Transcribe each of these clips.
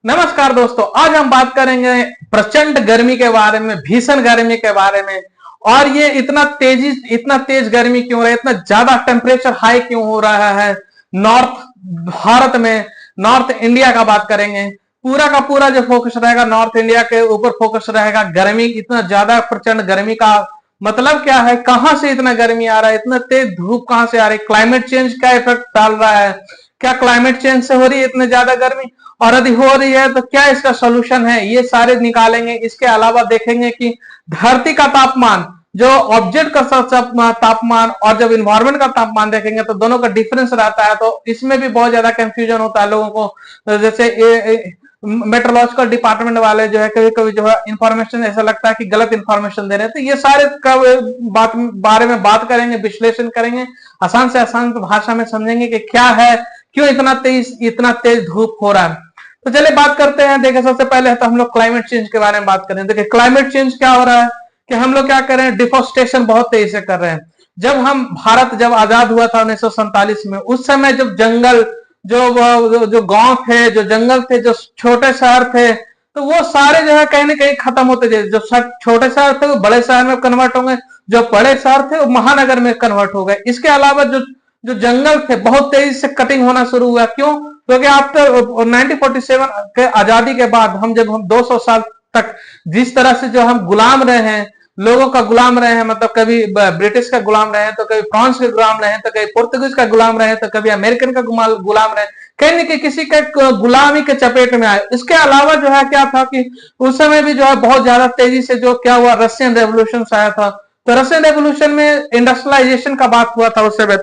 नमस्कार दोस्तों, आज हम बात करेंगे प्रचंड गर्मी के बारे में, भीषण गर्मी के बारे में। और ये इतना तेज गर्मी क्यों हो रहा है, इतना ज्यादा टेम्परेचर हाई क्यों हो रहा है नॉर्थ भारत में, नॉर्थ इंडिया का बात करेंगे। पूरा का पूरा जो फोकस रहेगा नॉर्थ इंडिया के ऊपर फोकस रहेगा। गर्मी, इतना ज्यादा प्रचंड गर्मी का मतलब क्या है, कहां से इतना गर्मी आ रहा है, इतना तेज धूप कहां से आ रही है, क्लाइमेट चेंज का इफेक्ट डाल रहा है। क्या क्लाइमेट चेंज से हो रही है इतनी ज्यादा गर्मी, और यदि हो रही है तो क्या इसका सोल्यूशन है, ये सारे निकालेंगे। इसके अलावा देखेंगे कि धरती का तापमान, जो ऑब्जेक्ट का तापमान और जब इन्वायरमेंट का तापमान देखेंगे तो दोनों का डिफरेंस रहता है। तो इसमें भी बहुत ज्यादा कंफ्यूजन होता है लोगों को। जैसे मेट्रोलॉजिकल डिपार्टमेंट वाले जो है कभी कभी जो है इंफॉर्मेशन ऐसा लगता है कि गलत इंफॉर्मेशन दे रहे हैं। तो ये सारे बारे में बात करेंगे, विश्लेषण करेंगे, आसान से आसान भाषा में समझेंगे कि क्या है, क्यों इतना तेज धूप हो रहा है। तो चलिए बात करते हैं। देखिए, सबसे पहले तो हम लोग क्लाइमेट चेंज के बारे में बात करें। देखिए, क्लाइमेट चेंज क्या हो रहा है कि हम लोग क्या कर रहे हैं, डिफोरेस्टेशन बहुत तेजी से कर रहे हैं। जब आजाद हुआ था 1947 में, उस समय जब जंगल, जो गांव थे, जो जंगल थे, जो छोटे शहर थे, तो वो सारे जो है कहीं ना कहीं खत्म होते जाए। जो छोटे शहर थे वो बड़े शहर में कन्वर्ट होंगे, जो बड़े शहर थे वो महानगर में कन्वर्ट हो गए। इसके अलावा जो जो जंगल थे बहुत तेजी से कटिंग होना शुरू हुआ। क्यों? क्योंकि आफ्टर 1947 के आजादी के बाद जब हम 200 साल तक जिस तरह से जो हम गुलाम रहे हैं, लोगों का गुलाम रहे हैं, मतलब कभी ब्रिटिश का गुलाम रहे हैं, तो कभी फ्रांस के गुलाम रहे हैं, तो कभी पुर्तगाल का गुलाम रहे हैं, तो कभी अमेरिकन का गुलाम रहे, कहीं न कहीं किसी के गुलामी के चपेट में आए। इसके अलावा जो है क्या था कि उस समय भी जो है बहुत ज्यादा तेजी से जो क्या हुआ, रशियन रेवोल्यूशन आया था। तो रशियन रेवोल्यूशन में इंडस्ट्रियलाइजेशन का बात हुआ था उस समय।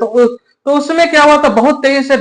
तो उसमें क्या हुआ था, बहुत तेजी से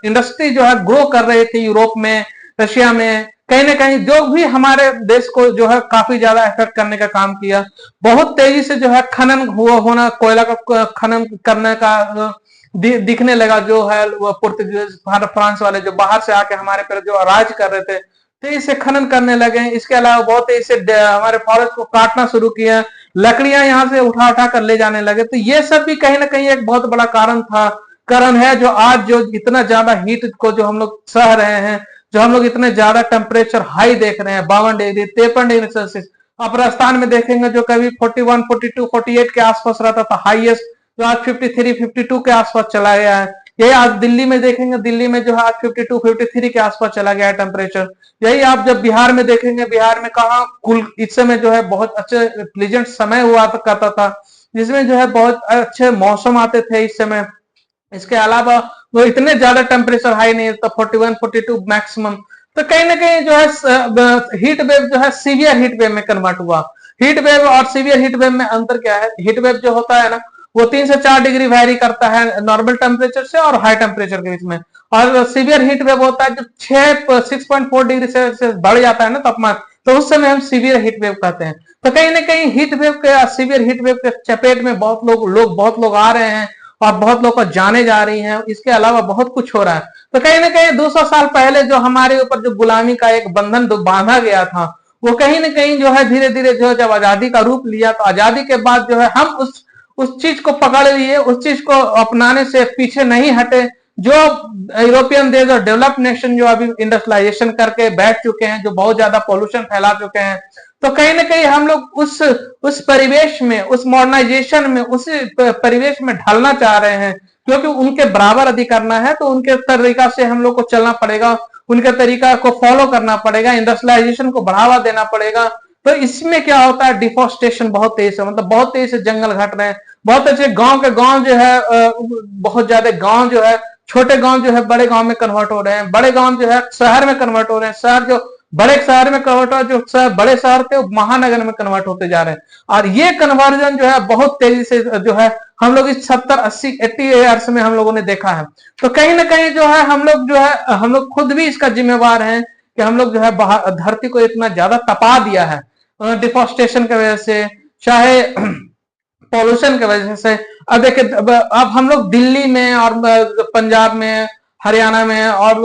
इंडस्ट्री जो है ग्रो कर रही थी यूरोप में, रशिया में। कहीं ना कहीं जो भी हमारे देश को जो है काफी ज्यादा इफेक्ट करने का काम किया। बहुत तेजी से जो है खनन होना, कोयला का खनन करने का दिखने लगा। जो है वो पुर्तगाल, फ्रांस वाले जो बाहर से आके हमारे पर जो राज कर रहे थे, तेजी से खनन करने लगे। इसके अलावा बहुत तेजी से हमारे फॉरेस्ट को काटना शुरू किया, लकड़ियां यहाँ से उठा उठा कर ले जाने लगे। तो ये सब भी कहीं ना कहीं एक बहुत बड़ा कारण है जो आज जो इतना ज्यादा हीट को जो हम लोग सह रहे हैं, जो हम लोग इतने ज्यादा टेम्परेचर हाई देख रहे हैं, 52 डिग्री, 53 डिग्री सेल्सियस। अब राजस्थान में देखेंगे जो कभी 41, 42, 48 के आसपास रहता था हाईएस्ट, जो आज 53, 52 के आसपास चला गया है। यही आप दिल्ली में देखेंगे, दिल्ली में जो है आज 52, 53 के आसपास चला गया है टेम्परेचर। यही आप जब बिहार में देखेंगे, बिहार में कहा कुल इस समय जो है बहुत अच्छे प्लीजेंट समय हुआ करता था, जिसमें जो है बहुत अच्छे मौसम आते थे इस समय। इसके अलावा वो इतने ज्यादा टेम्परेचर हाई नहीं था, 41, 42 मैक्सिमम। तो कहीं ना कहीं जो है हीट वेव जो है सीवियर हीट वेव में कन्वर्ट हुआ। हीट वेव और सीवियर हीट वेव में अंतर क्या है? हीट वेव जो होता है ना, वो 3 से 4 डिग्री वैरी करता है नॉर्मल टेम्परेचर से और हाई टेम्परेचर के बीच में। और सीवियर हीट वेव होता है जब 6.4 डिग्री सेल्सियस बढ़ जाता है ना तापमान, तो उस समय हम सीवियर हीट वेव कहते हैं। तो कहीं ना कहीं हीट वेव के, सीवियर हीट वेव के चपेट में बहुत लोग आ रहे हैं और बहुत लोग को जाने जा रही हैं। इसके अलावा बहुत कुछ हो रहा है। तो कहीं ना कहीं 200 साल पहले जो हमारे ऊपर जो गुलामी का एक बंधन बांधा गया था, वो कहीं ना कहीं जो है धीरे धीरे जो है जब आजादी का रूप लिया, तो आजादी के बाद जो है हम उस चीज को पकड़ लिए, उस चीज को अपनाने से पीछे नहीं हटे। जो यूरोपियन देश और डेवलप्ड नेशन जो अभी इंडस्ट्रियलाइजेशन करके बैठ चुके हैं, जो बहुत ज्यादा पॉल्यूशन फैला चुके हैं, तो कहीं ना कहीं हम लोग उस परिवेश में, उस मॉडर्नाइजेशन में, उस परिवेश में ढलना चाह रहे हैं। क्योंकि उनके बराबर यदि करना है तो उनके तरीका से हम लोग को चलना पड़ेगा, उनके तरीका को फॉलो करना पड़ेगा, इंडस्ट्रियलाइजेशन को बढ़ावा देना पड़ेगा। तो इसमें क्या होता है, डिफोरेस्टेशन बहुत तेजी से, मतलब बहुत तेजी से जंगल घट रहे हैं। बहुत अच्छे गांव के गांव जो है, बहुत ज्यादा गांव जो है, छोटे गांव जो है बड़े गांव में कन्वर्ट हो रहे हैं, बड़े गांव जो है शहर में कन्वर्ट हो रहे हैं, शहर जो बड़े शहर में कन्वर्ट हो, जो बड़े शहर थे वो महानगर में कन्वर्ट होते जा रहे हैं। और ये कन्वर्जन जो है बहुत तेजी से जो है हम लोग इस 70, 80, 80 ईयर्स में हम लोगों ने देखा है। तो कहीं ना कहीं जो है हम लोग खुद भी इसका जिम्मेवार हैं कि हम लोग जो है धरती को इतना ज्यादा तपा दिया है डिफोरेस्टेशन की वजह से, चाहे पॉल्यूशन की वजह से। अब देखिए, अब हम लोग दिल्ली में और पंजाब में, हरियाणा में और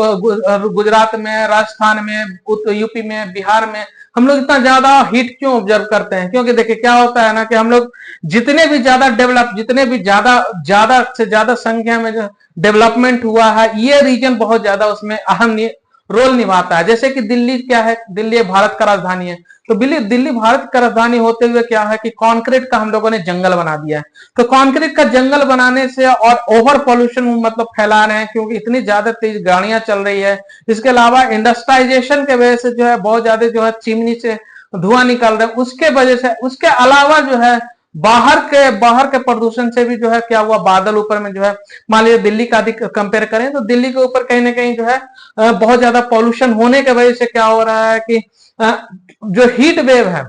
गुजरात में, राजस्थान में, यूपी में, बिहार में हम लोग इतना ज्यादा हीट क्यों ऑब्जर्व करते हैं? क्योंकि देखिए क्या होता है ना कि हम लोग जितने भी ज्यादा डेवलप, जितने भी ज्यादा ज्यादा से ज्यादा संख्या में जो डेवलपमेंट हुआ है, ये रीजन बहुत ज्यादा उसमें अहम रोल निभाता है। जैसे कि दिल्ली क्या है, दिल्ली भारत का राजधानी है, तो दिल्ली भारत का राजधानी होते हुए क्या है कि कंक्रीट का हम लोगों ने जंगल बना दिया है। तो कंक्रीट का जंगल बनाने से और ओवर पॉल्यूशन मतलब फैला रहे हैं, क्योंकि इतनी ज्यादा तेज गाड़ियां चल रही है। इसके अलावा इंडस्ट्रियलाइजेशन के वजह से जो है बहुत ज्यादा जो है चिमनी से धुआं निकल रहा है, उसके वजह से। उसके अलावा जो है बाहर के प्रदूषण से भी जो है क्या हुआ, बादल ऊपर में जो है, मान लीजिए दिल्ली का अधिक कंपेयर करें तो दिल्ली के ऊपर कहीं ना कहीं जो है बहुत ज्यादा पॉल्यूशन होने की वजह से क्या हो रहा है कि जो हीट वेव है,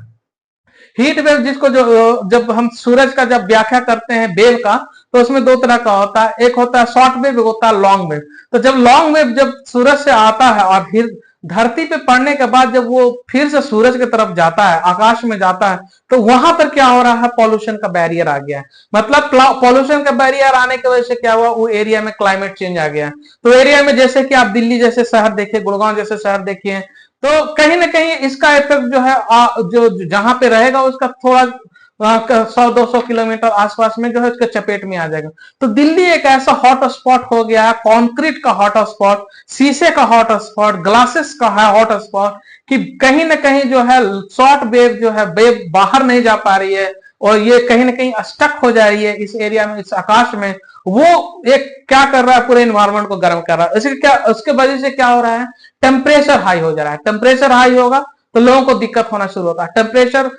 हीट वेव जिसको जो जब हम सूरज का जब व्याख्या करते हैं वेव का, तो उसमें दो तरह का होता है, एक होता है शॉर्ट वेव, एक होता है लॉन्ग वेव। तो जब लॉन्ग वेव जब सूरज से आता है और फिर धरती पे पड़ने के बाद जब वो फिर से सूरज की तरफ जाता है, आकाश में जाता है, तो वहां पर क्या हो रहा है, पॉल्यूशन का बैरियर आ गया है। मतलब पॉल्यूशन का बैरियर आने की वजह से क्या हुआ, वो एरिया में क्लाइमेट चेंज आ गया है। तो एरिया में जैसे कि आप दिल्ली जैसे शहर देखिए, गुड़गांव जैसे शहर देखिए, तो कहीं ना कहीं इसका इफेक्ट जो है जो जहां पे रहेगा उसका थोड़ा 100-200 किलोमीटर आसपास में जो है उसके चपेट में आ जाएगा। तो दिल्ली एक ऐसा हॉट स्पॉट हो गया है, कंक्रीट का हॉट स्पॉट, शीशे का हॉट स्पॉट, ग्लासेस का है हॉट स्पॉट, कि कहीं ना कहीं जो है शॉर्ट वेव जो है वेव बाहर नहीं जा पा रही है, और ये कहीं ना कहीं स्टक हो जा रही है इस एरिया में, इस आकाश में। वो एक क्या कर रहा है, पूरे इन्वायरमेंट को गर्म कर रहा है। उसके वजह से क्या हो रहा है, टेम्परेचर हाई हो जा रहा है। टेम्परेचर हाई होगा तो लोगों को दिक्कत होना शुरू होता है। टेम्परेचर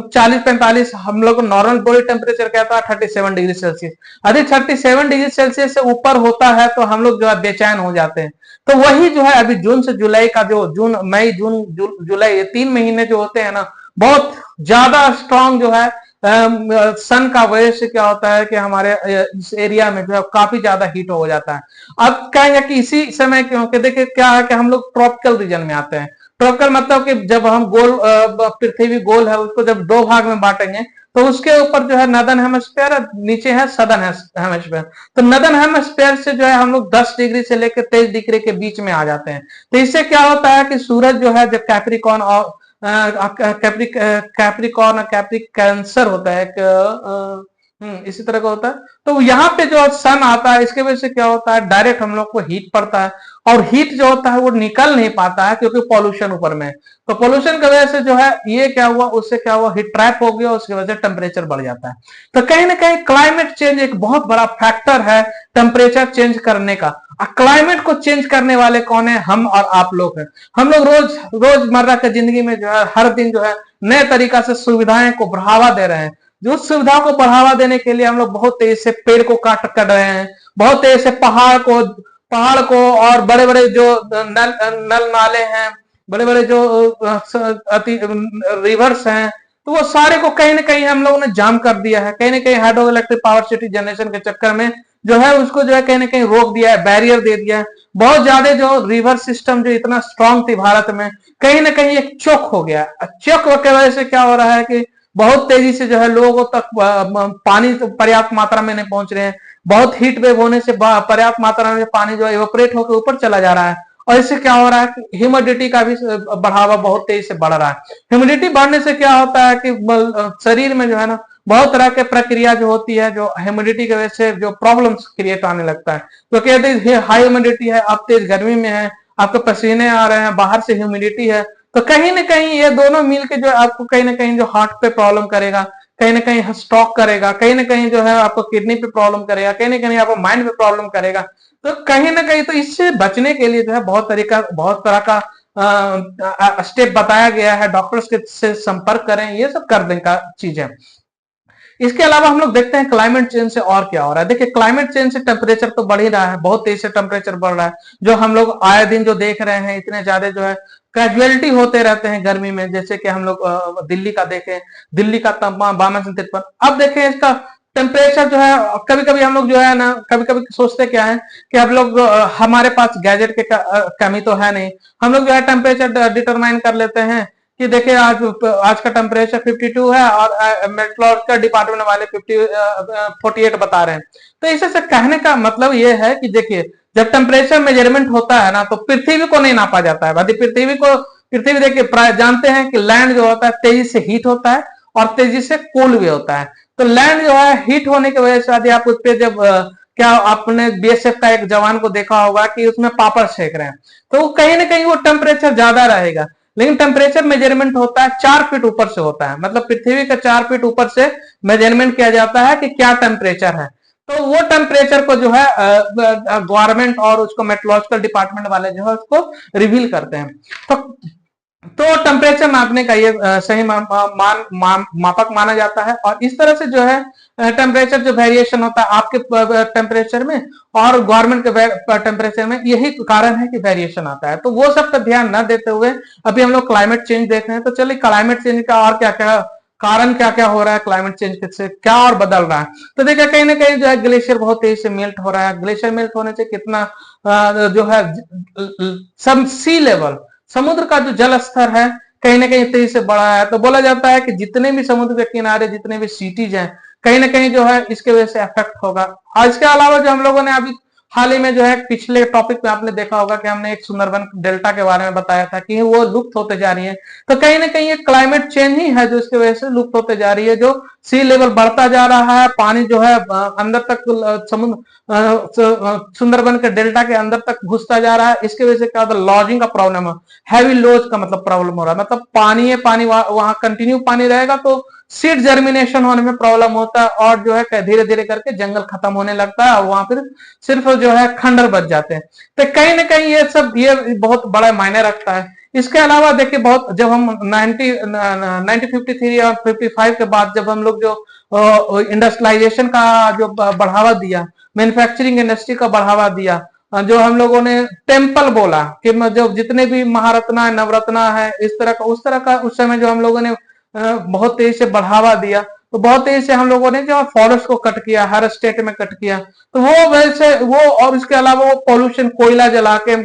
40-45, हम लोग नॉर्मल बॉडी टेम्परेचर कहता है 37 डिग्री सेल्सियस। यदि 37 डिग्री सेल्सियस से ऊपर होता है तो हम लोग जो है बेचैन हो जाते हैं। तो वही जो है अभी जून से जुलाई का जो मई जून जुलाई, ये 3 महीने जो होते हैं ना, बहुत ज्यादा स्ट्रांग जो है सन का वजह से क्या होता है कि हमारे इस एरिया में जो है काफी ज्यादा हीट हो जाता है। अब कहेंगे कि इसी समय क्योंकि देखिए क्या है कि हम लोग ट्रॉपिकल रीजन में आते हैं। ट्रॉपिकल मतलब कि जब हम पृथ्वी गोल है, उसको जब दो भाग में बांटेंगे तो उसके ऊपर जो है नदन हेमस्फेयर, नीचे है सदन हेमस्फेयर। तो नदन हेमस्फेयर से जो है हम लोग 10 डिग्री से लेकर 23 डिग्री के बीच में आ जाते हैं। तो इससे क्या होता है कि सूरज जो है जब कैप्रिकॉर्न और कैप्रिकॉर्न कैप्रिक कैंसर होता है, इसी तरह का होता है। तो यहाँ पे जो सन आता है, इसके वजह से क्या होता है, डायरेक्ट हम लोग को हीट पड़ता है, और हीट जो होता है वो निकल नहीं पाता है क्योंकि पॉल्यूशन ऊपर में। तो पॉल्यूशन की वजह से जो है ये क्या हुआ, उससे क्या हुआ, हीट ट्रैप हो गया, उसकी वजह से टेम्परेचर बढ़ जाता है। तो कहीं ना कहीं क्लाइमेट चेंज एक बहुत बड़ा फैक्टर है टेम्परेचर चेंज करने का। क्लाइमेट को चेंज करने वाले कौन है, हम और आप लोग हैं। हम लोग रोजमर्रा की जिंदगी में जो है हर दिन जो है नए तरीका से सुविधाएं को बढ़ावा दे रहे हैं। जो सुविधाओं को बढ़ावा देने के लिए हम लोग बहुत तेज से पेड़ को काट कर रहे हैं, बहुत तेज से पहाड़ को और बड़े बड़े जो नल नाले हैं, बड़े बड़े जो अति रिवर्स हैं, तो वो सारे को कहीं ना कहीं हम लोगों ने जाम कर दिया है। कहीं ना कहीं hydro electric power city generation के चक्कर में जो है उसको जो है कहीं ना कहीं रोक दिया है, बैरियर दे दिया है। बहुत ज्यादा जो रिवर सिस्टम जो इतना स्ट्रांग थी भारत में, कहीं ना कहीं एक चौक हो गया। चौक की वजह से क्या हो रहा है कि बहुत तेजी से जो है लोगों तक पानी तो पर्याप्त मात्रा में नहीं पहुंच रहे हैं। बहुत हीट वेव होने से पर्याप्त मात्रा में पानी जो इवेपोरेट होकर ऊपर चला जा रहा है, और इससे क्या हो रहा है कि ह्यूमिडिटी का भी बढ़ावा बहुत तेजी से बढ़ रहा है। ह्यूमिडिटी बढ़ने से क्या होता है कि शरीर में जो है ना बहुत तरह के प्रक्रिया जो होती है, जो ह्यूमिडिटी की वजह से जो प्रॉब्लम्स क्रिएट आने लगता है। तो कहते हैं हाई ह्यूमिडिटी है, आप तेज गर्मी में है, आपके पसीने आ रहे हैं, बाहर से ह्यूमिडिटी है, तो कहीं ना कहीं ये दोनों मिलके जो आपको कहीं ना कहीं जो हार्ट पे प्रॉब्लम करेगा, कहीं ना कहीं स्ट्रोक करेगा, कहीं ना कहीं जो है आपको किडनी पे प्रॉब्लम करेगा, कहीं ना कहीं आपको माइंड पे प्रॉब्लम करेगा। तो कहीं ना कहीं तो इससे बचने के लिए जो है बहुत तरह का स्टेप बताया गया है। डॉक्टर्स के से संपर्क करें, ये सब करने का चीज है। इसके अलावा हम लोग देखते हैं क्लाइमेट चेंज से और क्या हो रहा है। देखिए क्लाइमेट चेंज से टेम्परेचर तो बढ़ ही रहा है, बहुत तेज से टेम्परेचर बढ़ रहा है। जो हम लोग आए दिन जो देख रहे हैं, इतने ज्यादा जो है कैजुअलिटी होते रहते हैं गर्मी में। जैसे कि हम लोग दिल्ली का देखें, दिल्ली का तापमान 52 से 53। अब देखें इसका टेम्परेचर जो है, कभी कभी हम लोग जो है ना, कभी कभी सोचते क्या है कि हम लोग हमारे पास गैजेट के कमी तो है नहीं, हम लोग जो है टेम्परेचर डिटरमाइन कर लेते हैं कि देखिए आज का टेम्परेचर 52 है और मेट्रोलॉजिकल डिपार्टमेंट वाले 48 बता रहे हैं। तो इसे से कहने का मतलब ये है कि देखिए जब टेम्परेचर मेजरमेंट होता है ना, तो पृथ्वी को नहीं नापा जाता है। पृथ्वी देखिए जानते हैं कि लैंड जो होता है तेजी से हीट होता है और तेजी से कूल भी होता है। तो लैंड जो है हीट होने की वजह से यदि आप उस पर जब क्या आपने बीएसएफ का एक जवान को देखा होगा कि उसमें पापड़ सेक रहे हैं, तो कहीं ना कहीं वो टेम्परेचर ज्यादा रहेगा। लेकिन टेम्परेचर मेजरमेंट होता है 4 फीट ऊपर से होता है, मतलब पृथ्वी का 4 फीट ऊपर से मेजरमेंट किया जाता है कि क्या टेम्परेचर है। तो वो टेम्परेचर को जो है गवर्नमेंट और उसको मेट्रोलॉजिकल डिपार्टमेंट वाले जो है उसको रिवील करते हैं। तो टेम्परेचर नापने का ये सही मापक माना जाता है। और इस तरह से जो है टेम्परेचर जो वेरिएशन होता है आपके टेम्परेचर में और गवर्नमेंट के टेम्परेचर में, यही कारण है कि वेरिएशन आता है। तो वो सब का ध्यान न देते हुए अभी हम लोग क्लाइमेट चेंज देख रहे हैं। तो चलिए क्लाइमेट चेंज का और क्या क्या कारण क्या क्या हो रहा है, क्लाइमेट चेंज से क्या और बदल रहा है। तो देखिए कहीं ना कहीं जो है ग्लेशियर बहुत तेजी से मेल्ट हो रहा है। ग्लेशियर मेल्ट होने से कितना जो है सब सी लेवल, समुद्र का जो जल स्तर है कहीं ना कहीं तेजी से बढ़ा है। तो बोला जाता है कि जितने भी समुद्र के किनारे जितने भी सिटीज हैं कहीं ना कहीं जो है इसके वजह से अफेक्ट होगा। और इसके अलावा जो हम लोगों ने अभी हाल ही में जो है पिछले टॉपिक में आपने देखा होगा कि हमने एक सुंदरबन डेल्टा के बारे में बताया था कि वो लुप्त होते जा रही है। तो कहीं ना कहीं ये क्लाइमेट चेंज ही है जो इसकी वजह से लुप्त होते जा रही है। जो सी लेवल बढ़ता जा रहा है, पानी जो है अंदर तक समुद्र सुंदरबन के डेल्टा के अंदर तक घुसता जा रहा है। इसकी वजह से क्या होता है, लॉजिंग का प्रॉब्लम है, हैवी लोज का मतलब प्रॉब्लम हो रहा है। मतलब पानी है, पानी वहां कंटिन्यू पानी रहेगा तो सीड जर्मिनेशन होने में प्रॉब्लम होता है और जो है धीरे धीरे करके जंगल खत्म होने लगता है और वहां फिर सिर्फ जो है खंडर बच जाते हैं। तो कहीं ना कहीं ये सब ये बहुत बड़ा मायने रखता है। इसके अलावा देखिए बहुत जब हम 1953 और 55 के बाद जब हम लोग जो इंडस्ट्रियलाइजेशन का जो बढ़ावा दिया, मैन्युफैक्चरिंग इंडस्ट्री का बढ़ावा दिया, जो हम लोगों ने टेम्पल बोला कि जो जितने भी महारत्ना है, नवरत्ना है, इस तरह का उस तरह का उस समय जो हम लोगों ने बहुत तेजी से बढ़ावा दिया, तो बहुत तेजी से हम लोगों ने जो फॉरेस्ट को कट किया, हर स्टेट में कट किया। तो वो वैसे वो और इसके अलावा वो पॉल्यूशन, कोयला जला के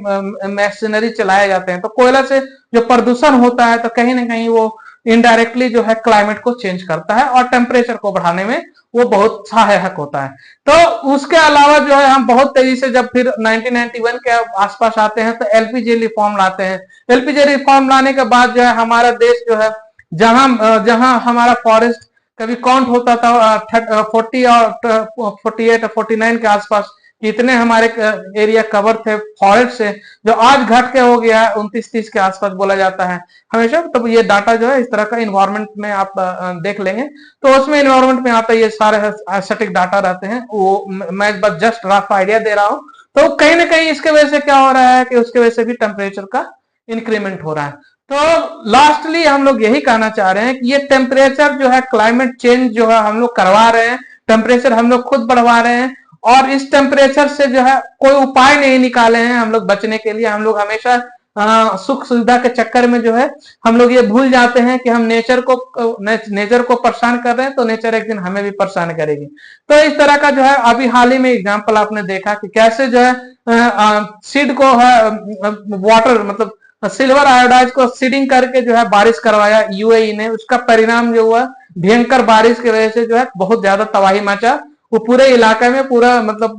मशीनरी चलाए जाते हैं, तो कोयला से जो प्रदूषण होता है तो कहीं ना कहीं वो इनडायरेक्टली जो है क्लाइमेट को चेंज करता है और टेम्परेचर को बढ़ाने में वो बहुत सहायक होता है। तो उसके अलावा जो है हम बहुत तेजी से जब फिर 1991 के आसपास आते हैं तो एलपीजी रिफॉर्म लाते हैं। एलपीजी रिफॉर्म लाने के बाद जो है हमारा देश जो है जहां जहां हमारा फॉरेस्ट कभी काउंट होता था 40 और 48 और 49 के आसपास, इतने हमारे एरिया कवर थे फॉरेस्ट से, जो आज घट के हो गया है 29-30 के आसपास बोला जाता है हमेशा। तो ये डाटा जो है इस तरह का इन्वायरमेंट में आप देख लेंगे तो उसमें इन्वायरमेंट में आता है, ये सारे सटीक डाटा रहते हैं। वो मैं बस जस्ट रफ आइडिया दे रहा हूं। तो कहीं ना कहीं इसके वजह से क्या हो रहा है कि उसके वजह से भी टेम्परेचर का इंक्रीमेंट हो रहा है। तो लास्टली हम लोग यही कहना चाह रहे हैं कि ये टेम्परेचर जो है क्लाइमेट चेंज जो है हम लोग करवा रहे हैं, टेम्परेचर हम लोग खुद बढ़वा रहे हैं और इस टेम्परेचर से जो है कोई उपाय नहीं निकाले हैं हम लोग बचने के लिए। हम लोग हमेशा सुख सुविधा के चक्कर में जो है हम लोग ये भूल जाते हैं कि हम नेचर को परेशान कर रहे हैं तो नेचर एक दिन हमें भी परेशान करेगी। तो इस तरह का जो है अभी हाल ही में एग्जाम्पल आपने देखा कि कैसे जो है सीड को है वाटर मतलब सिल्वर आयोडाइज को सीडिंग करके जो है बारिश करवाया यूएई ने। उसका परिणाम जो हुआ भयंकर बारिश की वजह से जो है बहुत ज्यादा तबाही मचा। वो पूरे इलाके में पूरा मतलब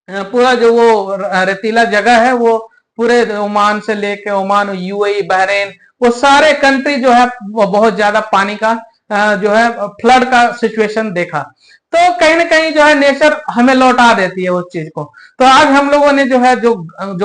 पूरा जो वो रेतीला जगह है वो पूरे ओमान से लेके ओमान, यूएई, बहरीन, वो सारे कंट्री जो है वो बहुत ज्यादा पानी का जो है फ्लड का सिचुएशन देखा। तो कहीं ना कहीं जो है नेचर हमें लौटा देती है उस चीज को। तो आज हम लोगों ने जो है जो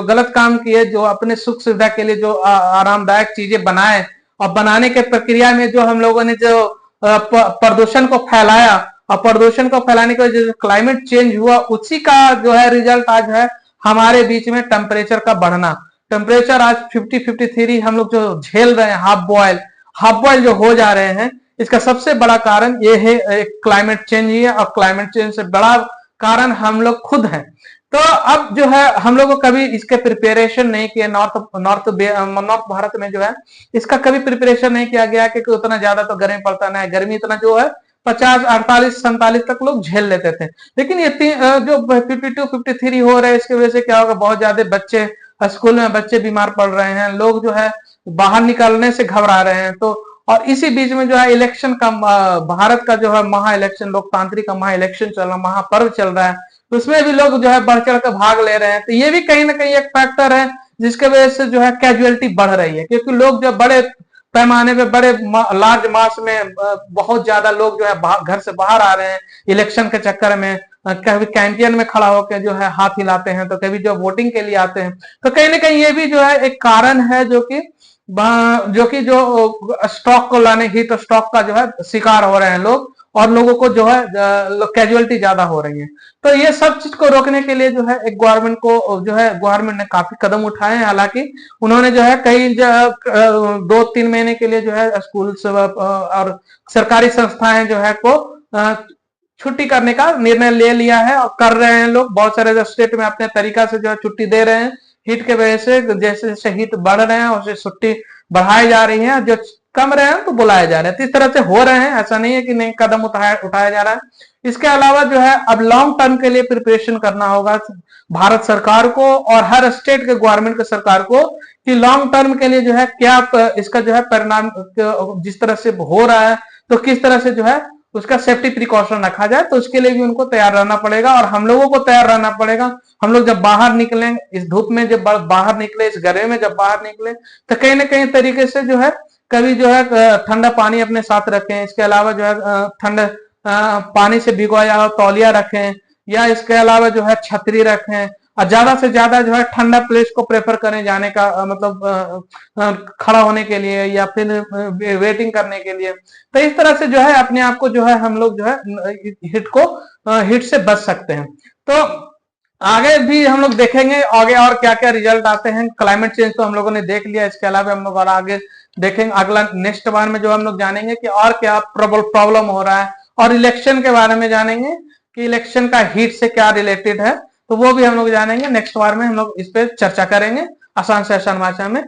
गलत काम किए, जो अपने सुख सुविधा के लिए जो आरामदायक चीजें बनाए और बनाने के प्रक्रिया में जो हम लोगों ने जो प्रदूषण को फैलाया और प्रदूषण को फैलाने की वजह से क्लाइमेट चेंज हुआ, उसी का जो है रिजल्ट आज है हमारे बीच में टेम्परेचर का बढ़ना। टेम्परेचर आज 53 हम लोग जो झेल रहे हैं, हाफ बॉयल जो हो जा रहे हैं, इसका सबसे बड़ा कारण ये है क्लाइमेट चेंज ही है। और क्लाइमेट चेंज से बड़ा कारण हम लोग खुद हैं। तो अब जो है हम लोग को कभी इसके प्रिपरेशन नहीं किया, नॉर्थ भारत में जो है इसका कभी प्रिपरेशन नहीं किया गया कि उतना ज्यादा तो गर्मी पड़ता नहीं है। गर्मी इतना जो है 50, 48, 47 तक लोग झेल लेते थे। लेकिन ये जो 52, 53 हो रहे हैं इसकी वजह से क्या होगा, बहुत ज्यादा बच्चे स्कूल में बच्चे बीमार पड़ रहे हैं, लोग जो है बाहर निकलने से घबरा रहे हैं। तो और इसी बीच में जो है इलेक्शन का भारत का जो है महा इलेक्शन, लोकतांत्रिक का महा इलेक्शन चल रहा, महापर्व चल रहा है, तो उसमें भी लोग जो है बढ़ चढ़ कर भाग ले रहे हैं। तो ये भी कहीं ना कहीं एक फैक्टर है जिसके वजह से जो है कैजुअलिटी बढ़ रही है, क्योंकि लोग जब बड़े पैमाने पे बड़े लार्ज मास में बहुत ज्यादा लोग जो है घर से बाहर आ रहे हैं इलेक्शन के चक्कर में। कभी कैंटीन में खड़ा होकर जो है हाथ हिलाते हैं, तो कभी जो वोटिंग के लिए आते हैं। तो कहीं ना कहीं ये भी जो है एक कारण है जो स्टॉक को लाने, हीट स्टॉक का जो है शिकार हो रहे हैं लोग, और लोगों को जो है कैजुअलिटी ज्यादा हो रही है। तो ये सब चीज को रोकने के लिए जो है एक गवर्नमेंट ने काफी कदम उठाए हैं। हालांकि उन्होंने जो है कई 2-3 महीने के लिए जो है स्कूल और सरकारी संस्थाएं जो है को छुट्टी करने का निर्णय ले लिया है, और कर रहे हैं लोग। बहुत सारे स्टेट में अपने तरीका से जो है छुट्टी दे रहे हैं हीट के वजह से। जैसे जैसे हीट बढ़ रहे हैं उससे छुट्टी बढ़ाई जा रही है, जो कम रहे हैं तो बुलाए जा रहे हैं। तो इस तरह से हो रहे हैं, ऐसा नहीं है कि नहीं कदम उठाया जा रहा है। इसके अलावा जो है अब लॉन्ग टर्म के लिए प्रिपरेशन करना होगा भारत सरकार को और हर स्टेट के गवर्नमेंट के सरकार को, कि लॉन्ग टर्म के लिए जो है क्या इसका जो है परिणाम जिस तरह से हो रहा है तो किस तरह से जो है उसका सेफ्टी प्रिकॉशन रखा जाए। तो उसके लिए भी उनको तैयार रहना पड़ेगा, और हम लोगों को तैयार रहना पड़ेगा। हम लोग जब बाहर निकलें इस धूप में, जब बाहर निकले इस गर्मी में, जब बाहर निकले तो कहीं ना कहीं तरीके से जो है कभी जो है ठंडा पानी अपने साथ रखें। इसके अलावा जो है ठंडा पानी से भिगोया हुआ तौलिया रखें, या इसके अलावा जो है छतरी रखें, और ज्यादा से ज्यादा जो है ठंडा प्लेस को प्रेफर करें जाने का, मतलब खड़ा होने के लिए या फिर वेटिंग करने के लिए। तो इस तरह से जो है अपने आप को जो है हम लोग जो है हीट से बच सकते हैं। तो आगे भी हम लोग देखेंगे आगे और क्या क्या रिजल्ट आते हैं। क्लाइमेट चेंज तो हम लोगों ने देख लिया, इसके अलावा हम लोग और आगे देखेंगे। अगला नेक्स्ट बार में जो हम लोग जानेंगे कि और क्या प्रॉब्लम हो रहा है, और इलेक्शन के बारे में जानेंगे कि इलेक्शन का हीट से क्या रिलेटेड है। तो वो भी हम लोग जानेंगे नेक्स्ट बार में, हम लोग इस पे चर्चा करेंगे आसान से आसान भाषा में।